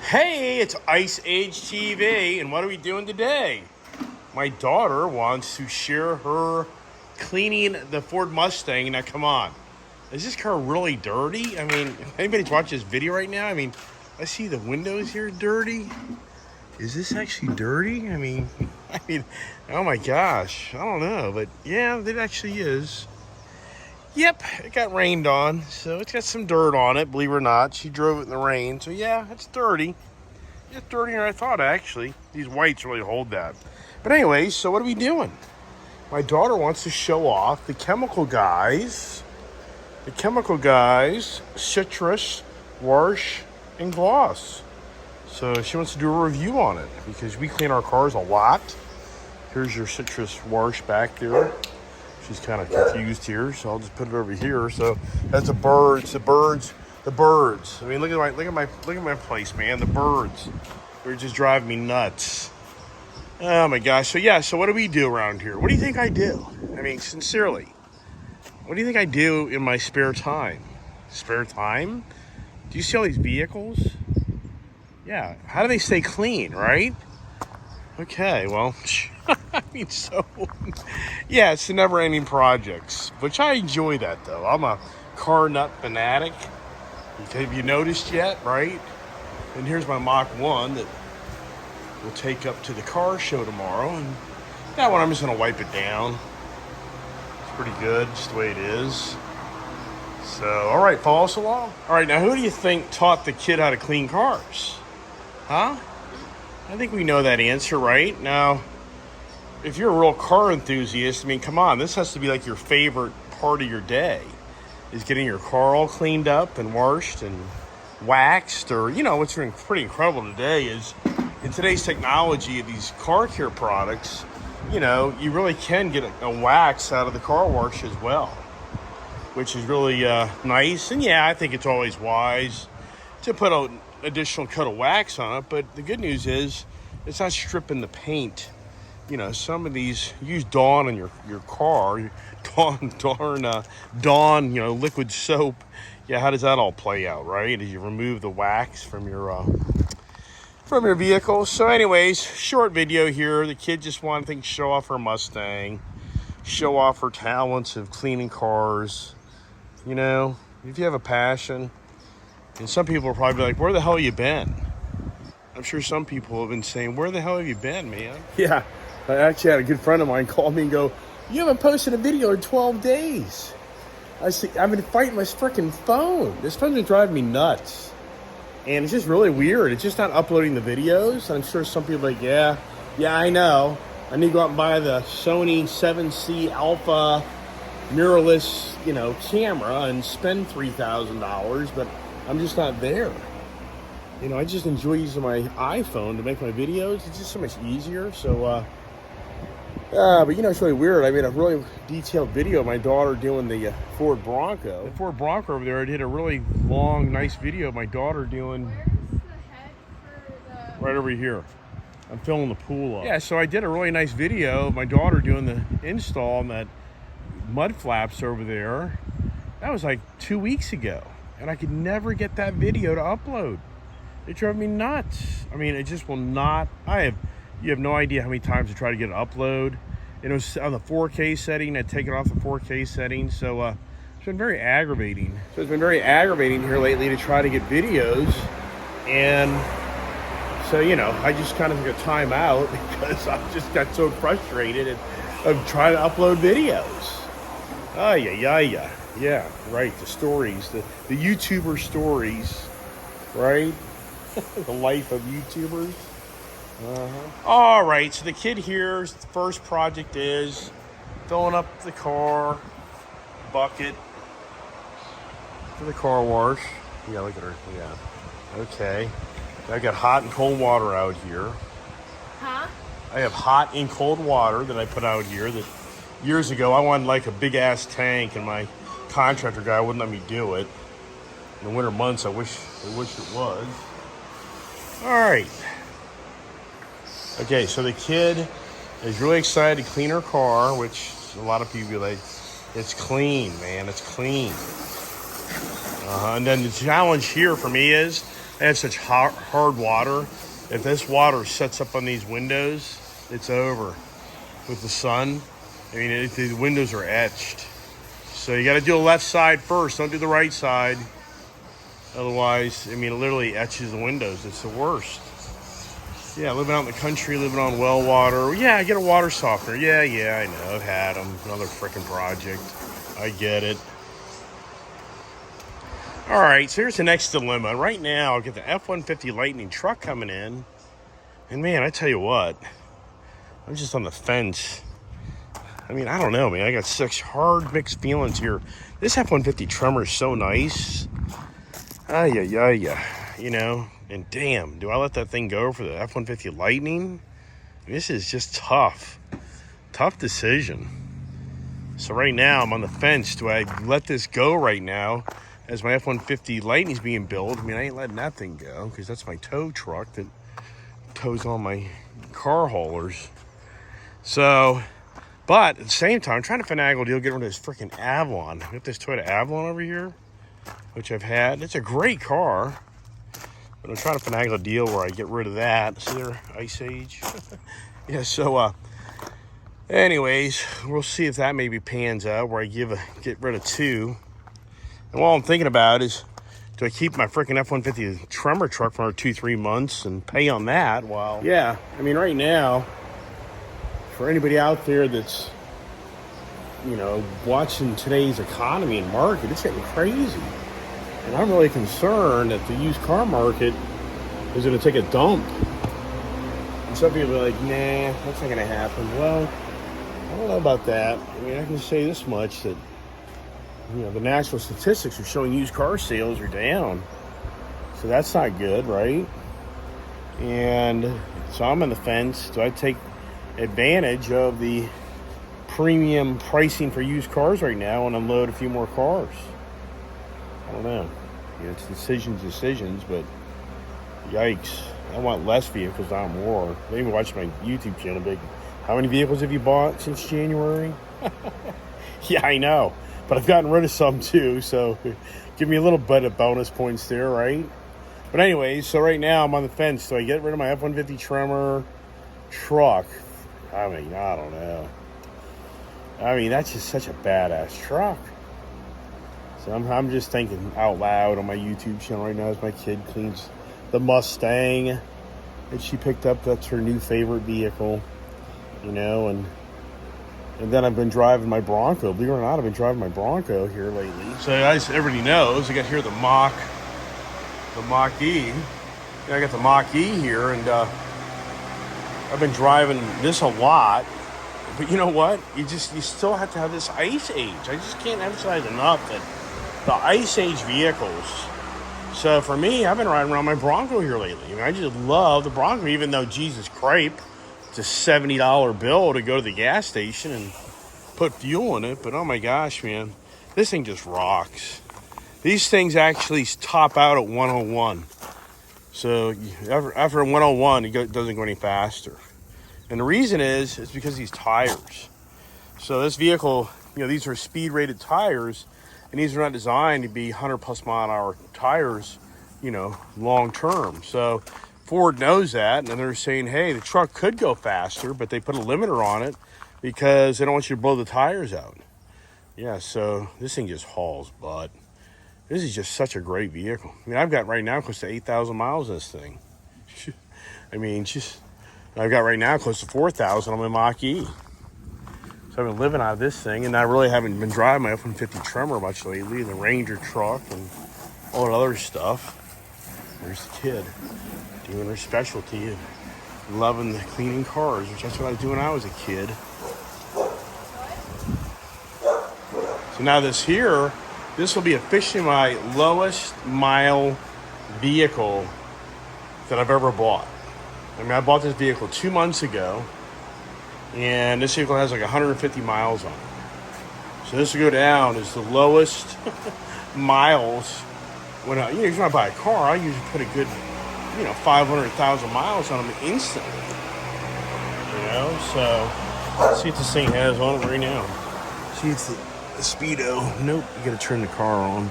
Hey, it's Ice Age TV, and what are we doing today? My daughter wants to share her cleaning the Ford Mustang. Now, come on. Is this car really dirty? I mean, if anybody's watching this video right now, I see the windows here dirty. Is this actually dirty? I mean, oh my gosh. I don't know, but yeah, it actually is. Yep, it got rained on, so it's got some dirt on it, believe it or not. She drove it in the rain, so yeah, it's dirty. It's dirtier than I thought, actually. These whites really hold that. But anyway, so what are we doing? My daughter wants to show off the Chemical Guys, Citrus, Wash, and Gloss. So she wants to do a review on it because we clean our cars a lot. Here's your Citrus Wash back there. She's kind of confused here, so I'll just put it over here. So that's the birds. I mean, look at my place, man. The birds, they're just driving me nuts. Oh my gosh. So yeah. So what do we do around here? What do you think I do? I mean, sincerely, what do you think I do in my spare time? Spare time? Do you see all these vehicles? Yeah. How do they stay clean, right? Okay. Well. Yeah, it's the never-ending projects, which I enjoy that, though. I'm a car nut fanatic. Have you noticed yet, right? And here's my Mach 1 that we'll take up to the car show tomorrow. And that one, I'm just going to wipe it down. It's pretty good, just the way it is. So, all right, follow us along. All right, now who do you think taught the kid how to clean cars? Huh? I think we know that answer, right? Now, if you're a real car enthusiast, I mean, come on, this has to be like your favorite part of your day, is getting your car all cleaned up and washed and waxed. Or, you know, what's pretty incredible today is in today's technology of these car care products, you know, you really can get a wax out of the car wash as well, which is really nice. And yeah, I think it's always wise to put an additional coat of wax on it. But the good news is it's not stripping the paint. You know, some of these, use Dawn on your car, Dawn, you know, liquid soap. Yeah, how does that all play out, right? As you remove the wax from your vehicle. So anyways, short video here. The kid just wanted to show off her Mustang, show off her talents of cleaning cars. You know, if you have a passion, and some people will probably be like, where the hell have you been? I'm sure some people have been saying, where the hell have you been, man? Yeah. I actually had a good friend of mine call me and go, you haven't posted a video in 12 days. I said, I've been fighting my freaking phone. This phone's been driving me nuts. And it's just really weird. It's just not uploading the videos. I'm sure some people are like, yeah, I know. I need to go out and buy the Sony 7C Alpha mirrorless, you know, camera and spend $3,000, but I'm just not there. You know, I just enjoy using my iPhone to make my videos. It's just so much easier. So, but you know, it's really weird. I made a really detailed video of my daughter doing the Ford Bronco. The Ford Bronco over there, I did a really long, nice video of my daughter doing... Where's the head for the... Right over here. I'm filling the pool up. Yeah, so I did a really nice video of my daughter doing the install on that mud flaps over there. That was like 2 weeks ago. And I could never get that video to upload. It drove me nuts. I mean, it just will not... You have no idea how many times I try to get an upload. And it was on the 4K setting. I'd take it off the 4K setting. So it's been very aggravating. So it's been very aggravating here lately to try to get videos. And so, you know, I just kind of took a time out because I just got so frustrated of trying to upload videos. Yeah, right. The stories, the YouTuber stories, right? The life of YouTubers. All right, so the kid here's the first project is filling up the car bucket for the car wash. Yeah, look at her. Yeah. Okay. I got hot and cold water out here. Huh? I have hot and cold water that I put out here that years ago I wanted like a big ass tank, and my contractor guy wouldn't let me do it. In the winter months, I wish it was. All right. Okay, so the kid is really excited to clean her car, which a lot of people be like, it's clean, man, it's clean. And then the challenge here for me is I have such hard water. If this water sets up on these windows, it's over with the sun. I mean, the windows are etched. So you got to do the left side first. Don't do the right side. Otherwise, I mean, it literally etches the windows. It's the worst. Yeah, living out in the country, living on well water. Yeah, get a water softener. Yeah, I know. I've had them. Another freaking project. I get it. All right, so here's the next dilemma. Right now, I'll get the F-150 Lightning truck coming in. And man, I tell you what, I'm just on the fence. I mean, I don't know, man. I got such hard mixed feelings here. This F-150 Tremor is so nice. You know, and damn, do I let that thing go for the F-150 Lightning? This is just tough. Tough decision. So right now, I'm on the fence. Do I let this go right now as my F-150 Lightning's being built? I mean, I ain't letting that thing go because that's my tow truck that tows all my car haulers. So, but at the same time, I'm trying to finagle a deal, get rid of this freaking Avalon. I got this Toyota Avalon over here, which I've had. It's a great car, but I'm trying to finagle a deal where I get rid of that. See there, Ice Age? Yeah, so, anyways, we'll see if that maybe pans out where I get rid of two. And all I'm thinking about is, do I keep my freaking F-150 Tremor truck for another 2-3 months and pay on that while... Yeah, I mean, right now, for anybody out there that's, you know, watching today's economy and market, it's getting crazy. And I'm really concerned that the used car market is going to take a dump. And some people are like, nah, that's not going to happen. Well, I don't know about that. I mean, I can say this much, that, you know, the national statistics are showing used car sales are down. So that's not good, right? And so I'm on the fence. Do I take advantage of the premium pricing for used cars right now and unload a few more cars? I don't know. You know, it's decisions, but yikes. I want less vehicles, not more. They even watch my YouTube channel, big. How many vehicles have you bought since January? Yeah, I know. But I've gotten rid of some too, so give me a little bit of bonus points there, right? But anyways, so right now I'm on the fence. So I get rid of my F-150 Tremor truck. I mean, I don't know. I mean, that's just such a badass truck. So I'm just thinking out loud on my YouTube channel right now as my kid cleans the Mustang that she picked up. That's her new favorite vehicle, you know, and then I've been driving my Bronco. Believe it or not, I've been driving my Bronco here lately. So as everybody knows, I got here the Mach-E. I got the Mach-E here, and I've been driving this a lot. But you know what? You still have to have this Ice Age. I just can't emphasize enough that the Ice Age vehicles. So for me, I've been riding around my Bronco here lately. I mean, I just love the Bronco, even though Jesus Christ, it's a $70 bill to go to the gas station and put fuel in it. But oh my gosh, man, this thing just rocks. These things actually top out at 101. So after 101, it doesn't go any faster. And the reason is because of these tires. So this vehicle, you know, these are speed rated tires, and these are not designed to be 100 plus mile an hour tires, you know, long term. So Ford knows that, and they're saying, hey, the truck could go faster, but they put a limiter on it because they don't want you to blow the tires out. Yeah, so this thing just hauls butt. This is just such a great vehicle. I mean, I've got right now close to 8,000 miles in this thing. I mean, I've got right now close to 4,000 on my Mach-E. So I've been living out of this thing, and I really haven't been driving my F-150 Tremor much lately, the Ranger truck and all that other stuff. There's the kid doing her specialty and loving the cleaning cars, which that's what I was doing when I was a kid. So now this will be officially my lowest mile vehicle that I've ever bought. I mean, I bought this vehicle 2 months ago, and this vehicle has like 150 miles on it. So this will go down as the lowest miles. When usually I buy a car, I usually put a good, 500,000 miles on them instantly. So let's see what this thing has on it right now. See, it's the Speedo. Nope, you gotta turn the car on.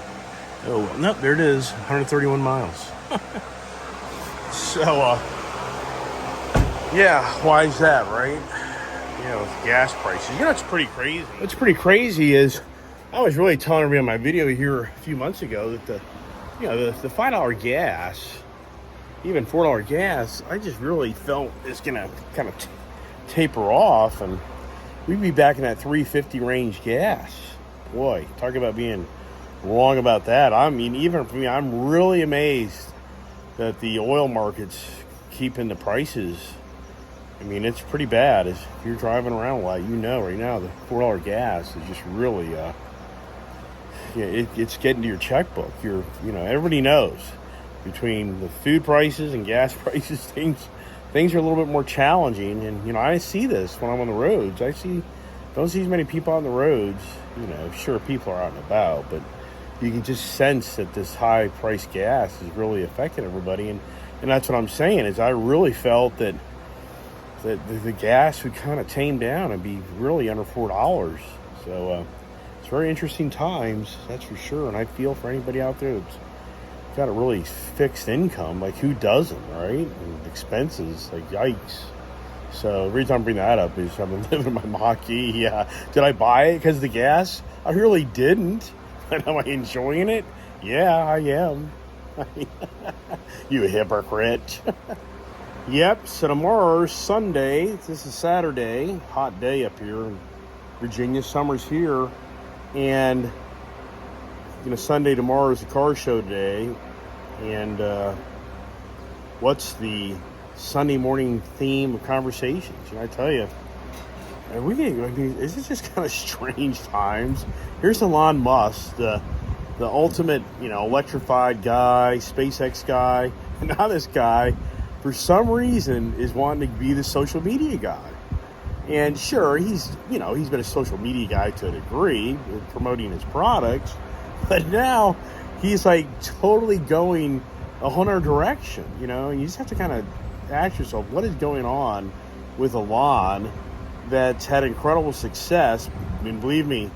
Oh, nope, there it is, 131 miles. So, yeah, why is that, right? With gas prices. It's pretty crazy. What's pretty crazy is I was really telling everybody on my video here a few months ago that the $5 gas, even $4 gas, I just really felt it's going to kind of taper off, and we'd be back in that 350 range gas. Boy, talk about being wrong about that. I mean, even for me, I'm really amazed that the oil market's keeping the prices. I mean, it's pretty bad. If you're driving around a lot, right now the $4 gas is just really, it's getting to your checkbook. Everybody knows between the food prices and gas prices, things are a little bit more challenging. And I see this when I'm on the roads. Don't see as many people on the roads. Sure, people are out and about, but you can just sense that this high price gas is really affecting everybody. And that's what I'm saying is I really felt that the gas would kind of tame down and be really under $4. So it's very interesting times, that's for sure. And I feel for anybody out there that's got a really fixed income, like who doesn't, right? And expenses, like yikes. So the reason I'm bringing that up is I've been living in my Mach-E. Yeah. Did I buy it because of the gas? I really didn't. But am I enjoying it? Yeah, I am. You hypocrite. Yep, so tomorrow's Sunday. This is Saturday. Hot day up here in Virginia. Summer's here. And, Sunday, tomorrow is the car show day. And what's the Sunday morning theme of conversations? I tell you, this is just kind of strange times. Here's Elon Musk, the ultimate, electrified guy, SpaceX guy. And now this guy, for some reason, is wanting to be the social media guy. And sure, he's been a social media guy to a degree, with promoting his products, but now he's like totally going a whole other direction. You just have to kind of ask yourself, what is going on with Elon that's had incredible success? I mean, believe me,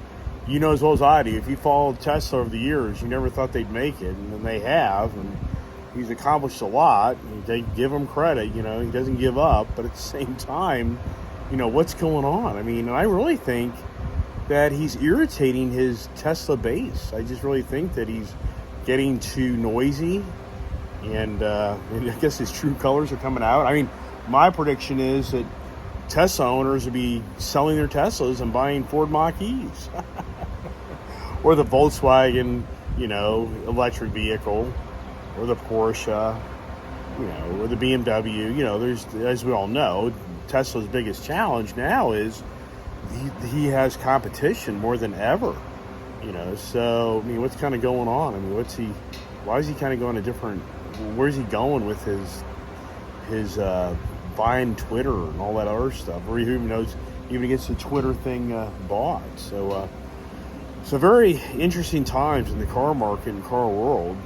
you know as well as I do, if you followed Tesla over the years, you never thought they'd make it, and then they have, and he's accomplished a lot. They give him credit, he doesn't give up, but at the same time, what's going on? I mean, I really think that he's irritating his Tesla base. I just really think that he's getting too noisy, and I guess his true colors are coming out. I mean, my prediction is that Tesla owners will be selling their Teslas and buying Ford Mach-E's or the Volkswagen, electric vehicle, or the Porsche, or the BMW. There's, as we all know, Tesla's biggest challenge now is he has competition more than ever. So I mean, what's kind of going on? I mean, why is he kind of going a different? Where's he going with his buying Twitter and all that other stuff? Or who knows, even gets the Twitter thing bought. So very interesting times in the car market and car world.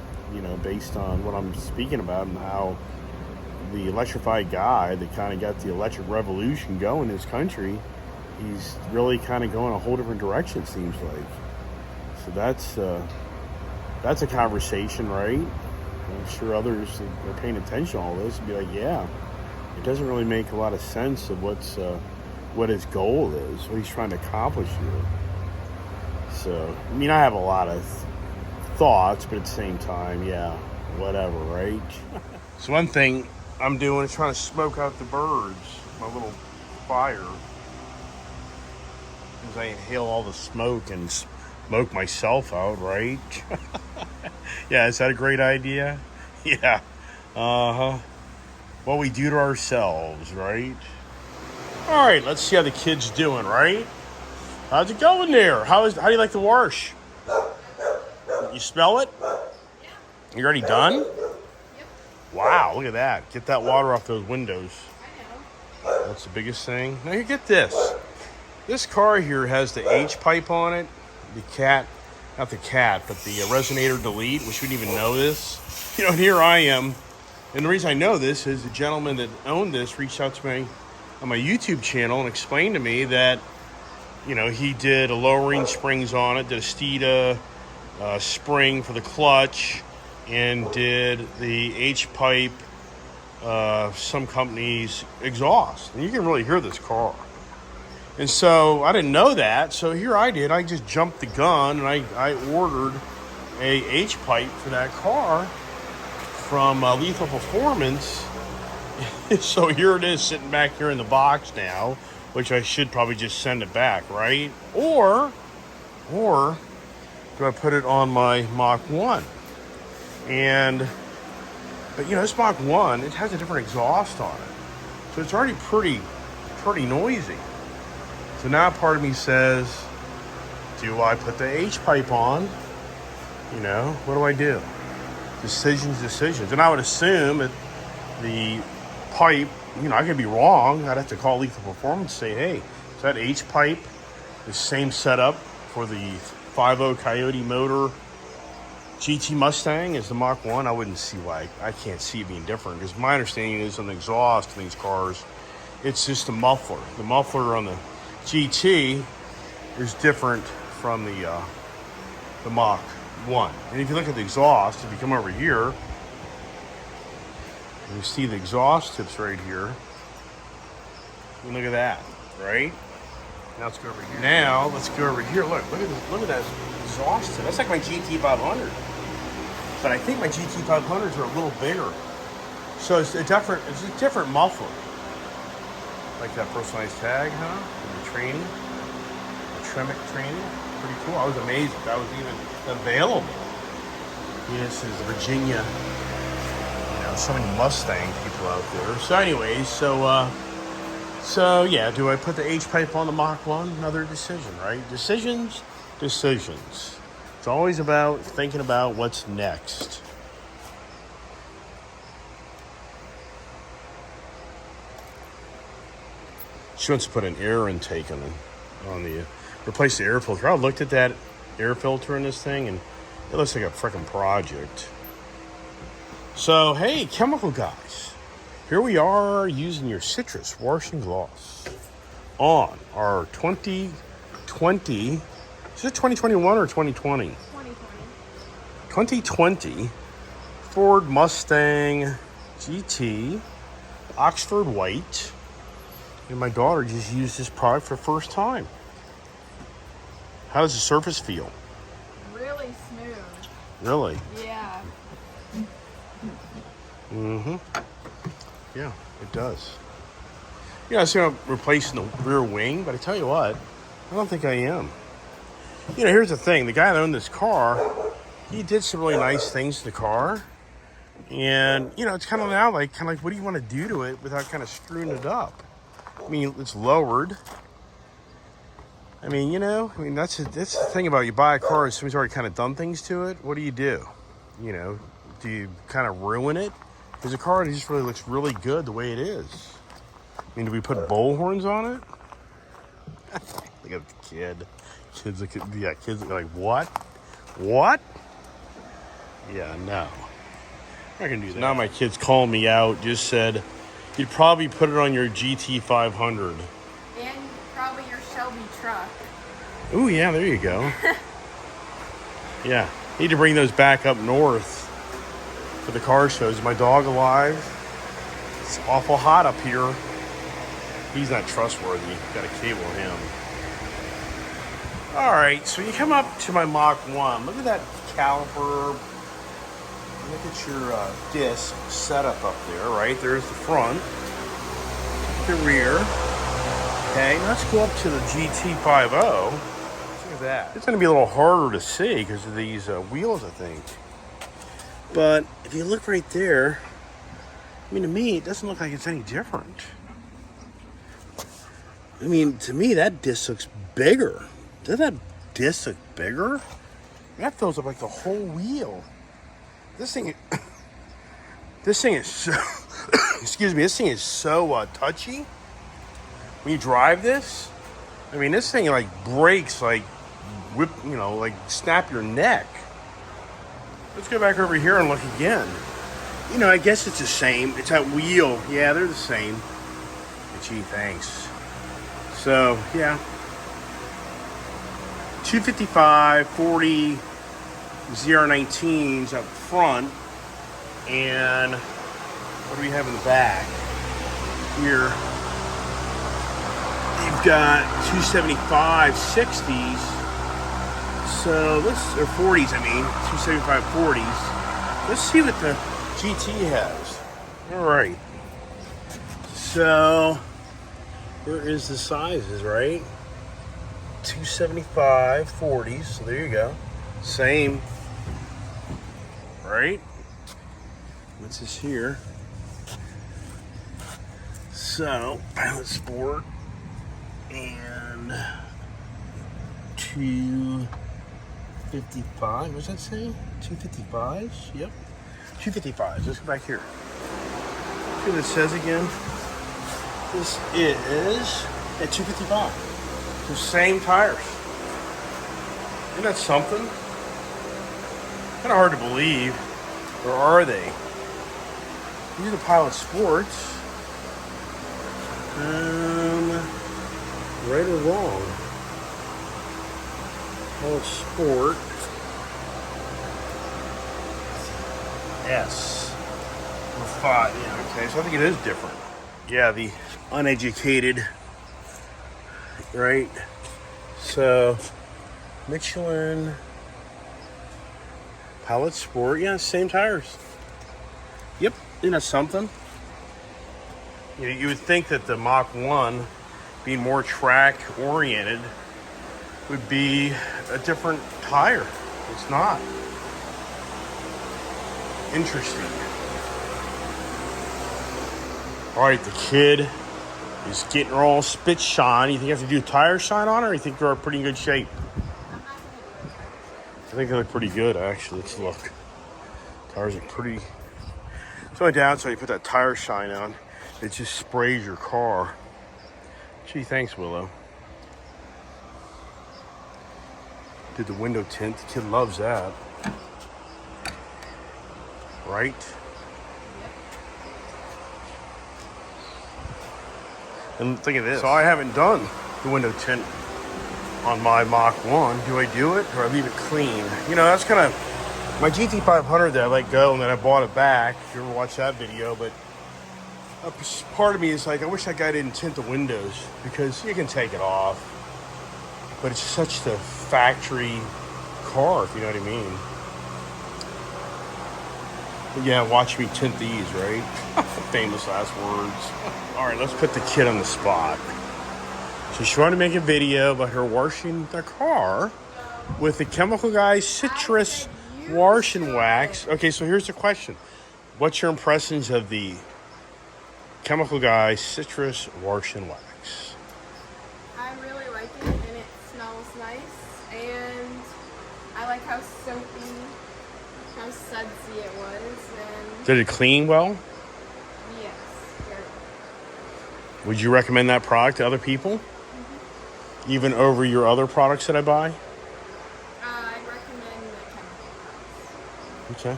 Based on what I'm speaking about and how the electrified guy that kind of got the electric revolution going in this country, he's really kind of going a whole different direction, it seems like. So that's a conversation, right? I'm sure others that are paying attention to all this would be like, yeah, it doesn't really make a lot of sense of what his goal is, what he's trying to accomplish here. So, I mean, I have a lot of thoughts, but at the same time, yeah, whatever, right? So one thing I'm doing is trying to smoke out the birds, my little fire, as I inhale all the smoke and smoke myself out, right? Yeah, is that a great idea? Yeah. What we do to ourselves, right? All right, let's see how the kid's doing, right? How's it going there? How do you like the wash? You smell it? Yeah. You already done? Yep. Wow, look at that. Get that water off those windows. I know. That's the biggest thing. Now you get this. This car here has the H pipe on it. Not the cat, but the resonator delete, which we didn't even know this. And here I am. And the reason I know this is the gentleman that owned this reached out to me on my YouTube channel and explained to me that, he did a lowering springs on it, did a Steeda spring for the clutch, and did the H-pipe, some company's exhaust. And you can really hear this car. And so I didn't know that. So here I did. I just jumped the gun and I ordered a H-pipe for that car from Lethal Performance. So here it is sitting back here in the box now, which I should probably just send it back, right? Or do I put it on my Mach 1? But this Mach 1, it has a different exhaust on it. So it's already pretty noisy. So now part of me says, do I put the H-pipe on? What do I do? Decisions. And I would assume that the pipe, I could be wrong. I'd have to call Lethal Performance and say, hey, is that H-pipe the same setup for the 5.0 Coyote motor GT Mustang as the Mach 1? I wouldn't see why. I can't see it being different, because my understanding is on the exhaust in these cars, it's just the muffler. The muffler on the GT is different from the Mach 1. And if you look at the exhaust, if you come over here, you see the exhaust tips right here. And look at that, right? Now let's go over here. Look at that exhaust tip. That's like my GT500. But I think my GT500s are a little bigger. So it's a different muffler. Like that personalized tag, huh? And the training. The Tremec training. Pretty cool. I was amazed that was even available. This is Virginia. So many Mustang people out there. So anyways, so yeah, do I put the H-pipe on the Mach 1? Another decision, right? Decisions. It's always about thinking about what's next. She wants to put an air intake on the replace the air filter. I looked at that air filter in this thing, and it looks like a freaking project. So, hey, chemical guys, here we are using your citrus wash and gloss on our 2020, is it 2021 or 2020? 2020 Ford Mustang GT Oxford White. And my daughter just used this product for the first time. How does the surface feel? Really smooth. Really? Yeah. Yeah, it does. It's going to replace the rear wing, but I tell you what, I don't think I am. Here's the thing. The guy that owned this car, he did some really nice things to the car. And, it's kind of now like, what do you want to do to it without kind of screwing it up? I mean, it's lowered. That's the thing about you buy a car and somebody's already kind of done things to it. What do you do? Do you kind of ruin it? Because the car just really looks really good the way it is. Do we put bull horns on it? Look at the kid. Kids look like, what? What? Yeah, no. I'm not going to do that. Now my kid's calling me out, just said, you'd probably put it on your GT500. And probably your Shelby truck. Ooh, yeah, there you go. Yeah, need to bring those back up north for the car shows. Is my dog alive? It's awful hot up here. He's not trustworthy. Got to cable him. All right, so you come up to my Mach 1. Look at that caliper. Look at your disc setup up there, right? There's the front, the rear. Okay, let's go up to the GT50. Look at that. It's going to be a little harder to see because of these wheels, I think. But if you look right there, to me, it doesn't look like it's any different. To me, that disc looks bigger. Does that disc look bigger? That fills up like the whole wheel. This thing is so, excuse me, this thing is so touchy. When you drive this, this thing like breaks, like whip, like snap your neck. Let's go back over here and look again. I guess it's the same. It's that wheel. Yeah, they're the same. Gee, thanks. So, yeah. 255, 40, ZR19s up front, and what do we have in the back? Here, you've got 275 60s. So let's, or 40s, I mean, 275 40s. Let's see what the GT has. All right. So, here is the sizes, right? 275 40s. So there you go. Same. Right? What's this here? So, Pilot Sport and 255. What's that say? 255s? Yep. 255s. Let's go back here. See what it says again. This is a 255. The same tires. Isn't that something? Kind of hard to believe. Or are they? These are the Pilot Sports. Right or wrong? Pilot Sport. S. Or 5. Yeah, okay. So I think it is different. Yeah, the uneducated. Right? So, Michelin. Pilot Sport. Yeah, same tires. Yep. Isn't that something? You would think that the Mach 1, being more track oriented, would be a different tire. It's not. Interesting. All right, the kid is getting her all spit shine. You think you have to do a tire shine on her, or you think they're in pretty good shape? I think they look pretty good, actually. Let's look. Tires are pretty. It's only downside you put that tire shine on, it just sprays your car. Gee, thanks, Willow. Did the window tint. The kid loves that. Right? And think of this. So I haven't done the window tint on my Mach 1. Do I do it or I leave it clean? You know, that's kind of my GT500 that I let go and then I bought it back. If you ever watched that video, but a part of me is like, I wish that guy didn't tint the windows because you can take it off. But it's such the factory car, if you know what I mean. But yeah, watch me tint these, right? Famous last words. All right, let's put the kid on the spot. So she wanted to make a video about her washing the car with the Chemical Guy Citrus Wash and Wax. Okay, so here's the question. What's your impressions of the Chemical Guy Citrus Wash and Wax? I really like it, and it smells nice, and I like how soapy, how sudsy it was. And did it clean well? Yes. Very. Would you recommend that product to other people? Mm-hmm. Even over your other products that I buy? I recommend the Chemical Guys. Okay.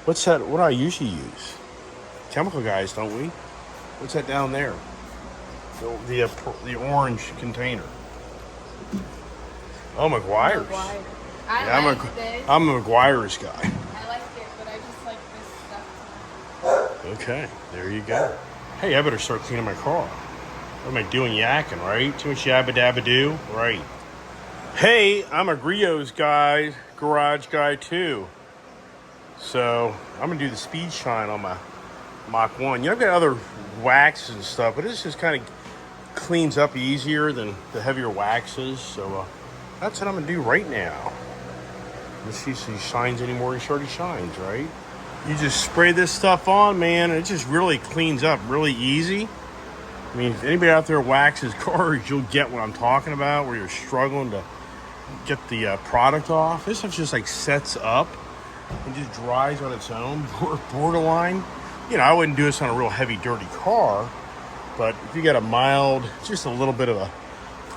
What's that? What do I usually use? Chemical Guys, don't we? What's that down there? The orange container. Oh, McGuire's. I like this. I'm a McGuire's guy. I like it, but I just like this stuff. Okay, there you go. Hey, I better start cleaning my car. What am I doing yakking, right? Too much yabba dabba do? Right. Hey, I'm a Griot's guy, garage guy too. So I'm gonna do the speed shine on my Mach 1. You know, I've got other waxes and stuff, but this just kind of cleans up easier than the heavier waxes. So that's what I'm gonna do right now. Let's see if he shines anymore. He already shines, right? You just spray this stuff on, man, and it just really cleans up really easy. I mean, if anybody out there waxes cars, you'll get what I'm talking about, where you're struggling to get the product off. This stuff just like sets up and just dries on its own, borderline. You know, I wouldn't do this on a real heavy, dirty car, but if you got a mild, just a little bit of a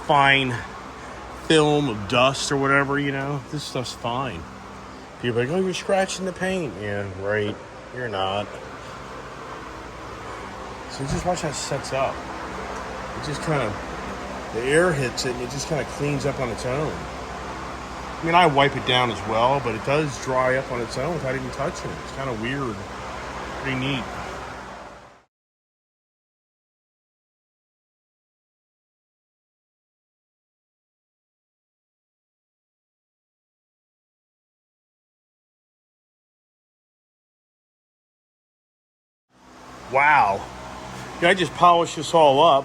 fine film of dust or whatever, you know, this stuff's fine. People are like, oh, you're scratching the paint. Yeah, right. You're not. So just watch how it sets up. It just kind of, the air hits it and it just kind of cleans up on its own. I mean, I wipe it down as well, but it does dry up on its own without even touching it. It's kind of weird. Pretty neat. Wow. Yeah, I just polished this all up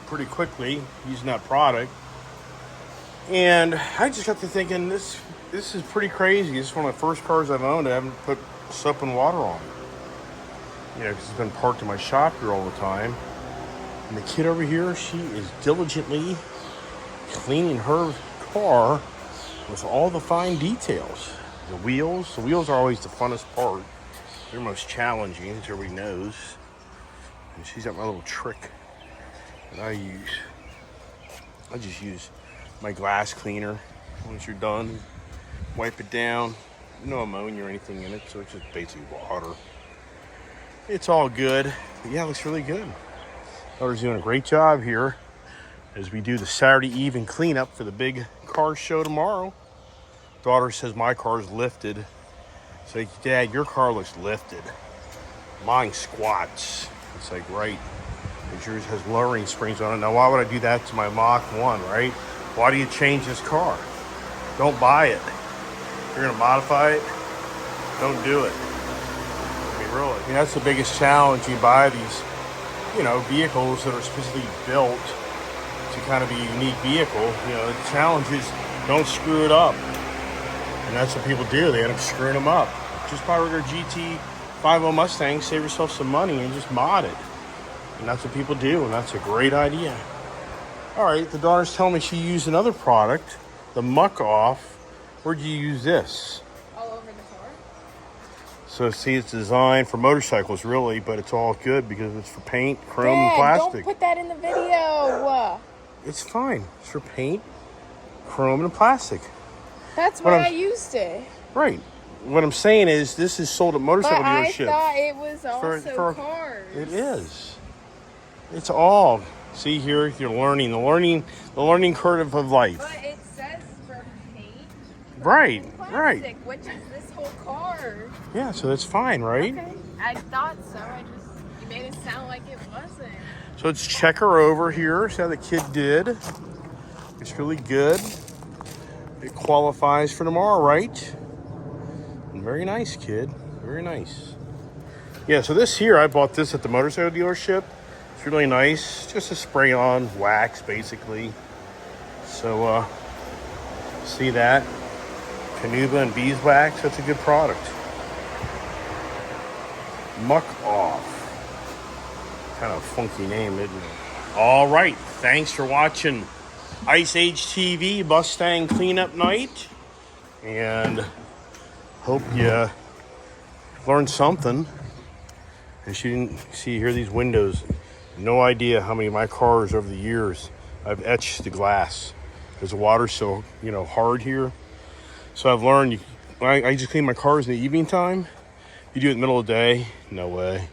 pretty quickly using that product. And I just got to thinking, this is pretty crazy. This is one of the first cars I've owned I haven't put soap and water on. You know, because it's been parked in my shop here all the time. And the kid over here, she is diligently cleaning her car with all the fine details. The wheels are always the funnest part. They're most challenging, as everybody knows. And she's got my little trick that I use. I just use my glass cleaner. Once you're done, wipe it down. No ammonia or anything in it, so it's just basically water. It's all good. But yeah, it looks really good. Daughter's doing a great job here as we do the Saturday evening cleanup for the big car show tomorrow. Daughter says my car's lifted. It's like, Dad, your car looks lifted. Mine squats. It's like, right. And yours has lowering springs on it. Now, why would I do that to my Mach 1, right? Why do you change this car? Don't buy it. You're going to modify it? Don't do it. I mean, really. I mean, that's the biggest challenge. You buy these, you know, vehicles that are specifically built to kind of be a unique vehicle. You know, the challenge is don't screw it up. And that's what people do. They end up screwing them up. Just buy a regular GT50 Mustang, save yourself some money, and just mod it. And that's what people do, and that's a great idea. All right, the daughter's telling me she used another product, the Muck Off. Where'd you use this? All over the car. So see, it's designed for motorcycles, really, but it's all good because it's for paint, chrome, and Dad, plastic. don't put that in the video. It's fine. It's for paint, chrome, and plastic. That's why I used it. Right. What I'm saying is this is sold at motorcycle But dealerships. I thought it was also cars. It is. It's all. See here, you're learning the learning curve of life. But it says for paint. Right. And plastic, Right. Which is this whole car. Yeah. So that's fine, right? Okay. I thought so. You made it sound like it wasn't. So let's check her over here. See how the kid did. It's really good. It qualifies for tomorrow, right? Very nice, kid. Very nice. Yeah, so this here, I bought this at the motorcycle dealership. It's really nice. Just a spray-on wax, basically. So, see that? Canuba and beeswax. That's a good product. Muck Off. Kind of funky name, isn't it? All right. Thanks for watching Ice Age TV Mustang Cleanup Night. And hope you learned something. As you didn't see here, these windows, no idea how many of my cars over the years I've etched the glass because the water's so, hard here. So I've learned, I just clean my cars in the evening time. You do it in the middle of the day, no way.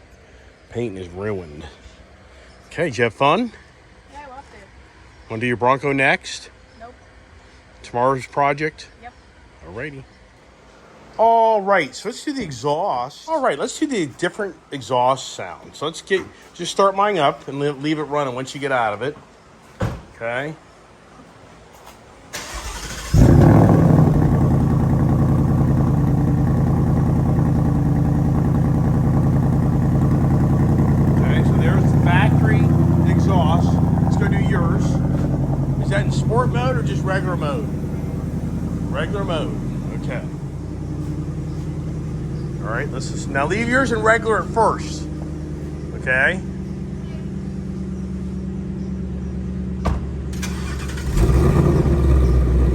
Painting is ruined. Okay, did you have fun? Yeah, I loved it. Want to do your Bronco next? Nope. Tomorrow's project? Yep. Alrighty. All right, so let's do the exhaust. All right, let's do the different exhaust sounds. So just start mine up and leave it running once you get out of it. Okay. Okay, so there's the factory exhaust. Let's go do yours. Is that in sport mode or just regular mode? Regular mode, okay. All right, now leave yours in regular at first, okay?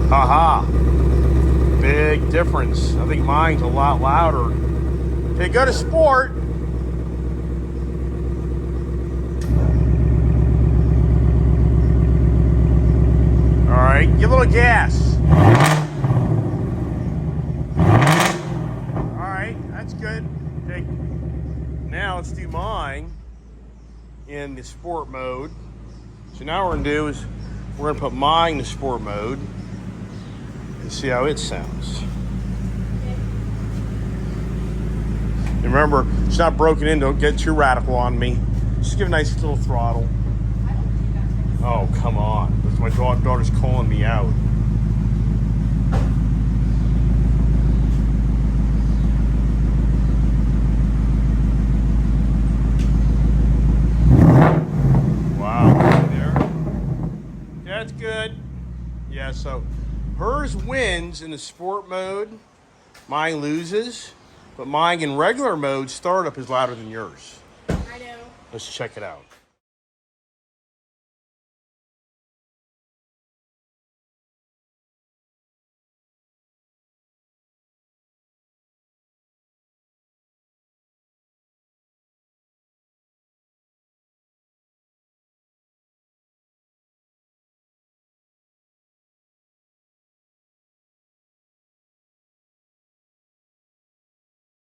Haha, big difference. I think mine's a lot louder. Okay, go to sport. All right, give a little gas. That's good. Okay. Now let's do mine in the sport mode. So now what we're gonna do is we're gonna put mine in the sport mode. and see how it sounds. And remember, it's not broken in. Don't get too radical on me. Just give a nice little throttle. I don't do that kind of Oh, come on. That's my daughter's calling me out. Wow. There. Yeah, that's good. Yeah, so hers wins in the sport mode. Mine loses. But mine in regular mode, startup is louder than yours. I know. Let's check it out.